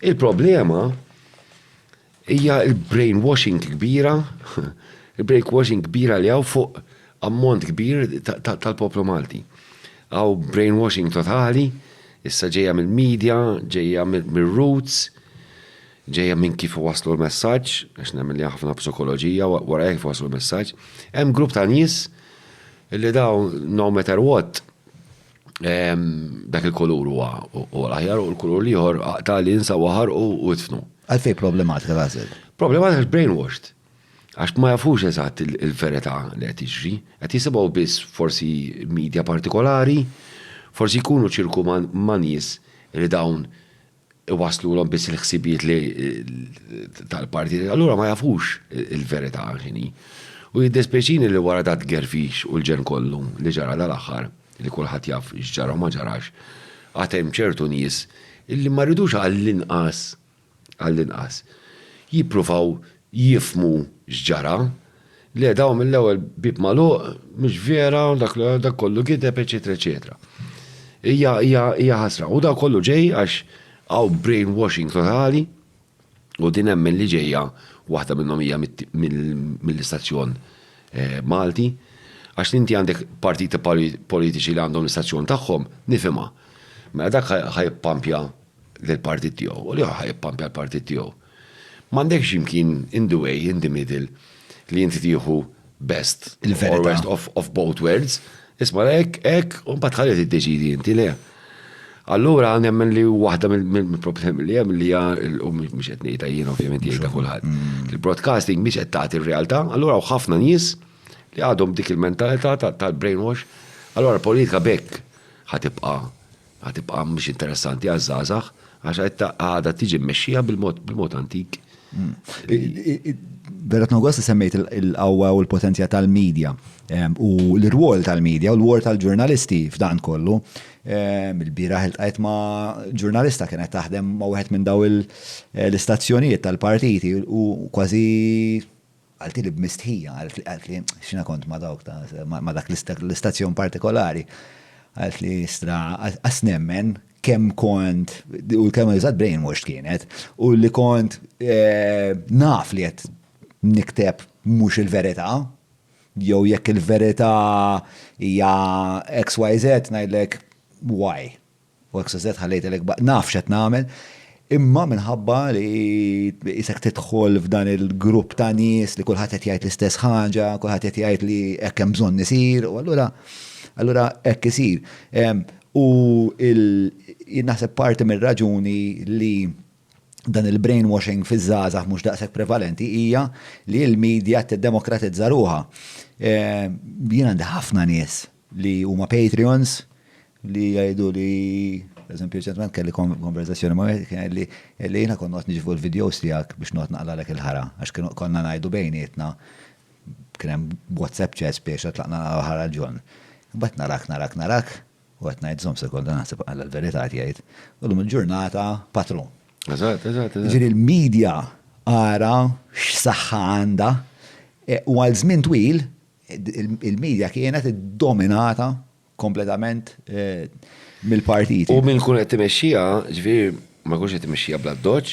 Il-problema hija il-brainwashing kbira, il-brainwashing kbira li għaw fuq ammont kbir tal-poplu Malti. Għaw brainwashing totali, issa ġeja mill-media, ġeja mill-roots, ġeja minn kif waslu l-messaġġ, għax nemmen li ħafna psikoloġija, wara kif waslu l-messaġġ. Hemm grupp ta' nies li daw no matter what, dak il-kolur huwa u l-aħjar u l-kolur liħor ta' li jinsa waħar u tfnu. Għalfej problematika għazil? Problematika brainwashed. Għax ma jafux eżatt il-verità li qed jiġri, qed jisibaw biss forsi media partikolari, forsi jkunu ċirku ma' nies li dawn waslu l biss il-ħsibiet li tal-parti, allura ma jafux il-verità xini. U jiddespeċini li wara dat gerfix u l-ġen kollu li ġara dal-aħħar, li kulħadd jaf x'ġara u ma ġarax, għatem ċertu nies illi ma rridux għall-inqas jippruvaw jifmu x'ġara li daw mill-ewwel bib magħluq mhux vera dak kollu kideb eċetera eċetera. Hija ħasra u dak kollu ġej għax għaw brainwashing totali u din hemm li ġejja waħda minnhom hija mill-istazzjon Malti għax inti għandek partiti politiċi li għandhom l-istazzjon tagħhom nifhimha. Mela dak ħajpampja lill-partit tiegħu u li ħajpampja l-partit tiegħu. M'għandekx imkien in the way, in the middle, li inti tieħu best or worst of both worlds. Isma' hekk u mbagħad ħalli tiddeċidi inti le. Allura nemmen li waħda mill-problemi li hemm li hija u mhux qed ngħidha jien ovvjament jgħidha kulħadd. Il-broadcasting mhix qed tagħti r-realtà, allura ħafna nies li għadhom dik il-mentalità tal-brainwash, allura politika bekk ħatibqa' mhux interessanti għaż-żgħażagħ għax għadha tiġi mmexxija bil-mod antik. Berat Nogost semmejt il-qawwa u l-potenzja tal-medja u l-rwol tal-medja u l-rwol tal-ġurnalisti f'dan kollu. Il-bieraħ iltqajt ma' ġurnalista kienet taħdem ma' wieħed minn daw l-istazzjonijiet tal-partiti u kważi għalti li b'mistħija, għalti xina kont ma' dawk ma' dak l-istazzjon partikolari. Għalti stra għasnemmen kem kont, u kem jizad brainwash kienet, u li kont naf li jett nikteb mux il-verita, jew jekk il-verita hija XYZ ngħidlek Y. U XYZ ħallejtlek naf x'qed nagħmel, imma minħabba li isek tidħol f'dan il-grupp ta' nies li kulħadd qed jgħid l-istess ħaġa, kulħadd qed jgħid li hekk hemm bżonn isir, u allura hekk isir. U naħseb parti mir-raġuni li dan il-brainwashing fiż-żgħażagħ mhux daqshekk prevalenti hija li l-medja tiddemokratizza ruha. Jien għandi ħafna nies li huma Patreons li jgħidu li pereżempju ċentment kelli konverzazzjoni ma' li jiena kont noqgħod niġifu l-videos tiegħek biex noqgħod naqlalek il-ħara għax konna ngħidu bejnietna kien hemm WhatsApp chat biex tlaqna ħara ġon. Bat narak, u għet najd zom sekonda naħseb għalla l-verità jgħid. U l-ġurnata patron. Eżatt. Ġiri l-medja għara x-saħħa għanda u għal żmien twil il-medja kienet dominata kompletament mill-partiti. U minn kun qed timexxija, ġifieri ma jkunx qed timexxija bla doċ,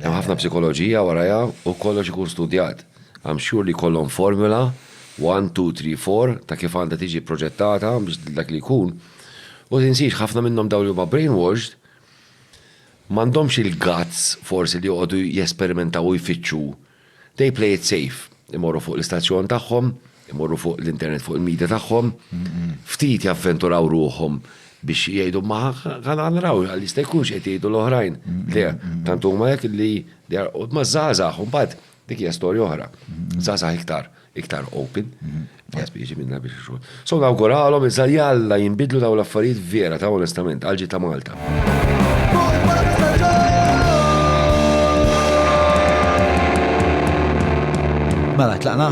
hemm ħafna psikoloġija warajha u kollox ikun studjat. I'm sure li kollhom formula 1, 2, 3, 4 ta' kif għandha tiġi proġettata biex dak li jkun. U tinsiex ħafna minnhom dawn li huma brainwashed m'għandhomx il-guts forsi li joqogħdu jesperimentaw u jfittxu. They play it safe. Imorru fuq l-istazzjon tagħhom, imorru fuq l-internet fuq il-media tagħhom, ftit javventuraw ruhom biex jgħidu ma ħana naraw għal jista' jkunx qed jgħidu l-oħrajn. Le, tant huma hekk li ma żgħażagħ mbagħad dik hija storja oħra. Żgħażagħ iktar open, jaspieċi minna biex xogħol. So nawguralhom iżda jalla jinbidlu daw l-affarijiet vera ta' onestament għalġi ta' Malta. Mela tlaqna?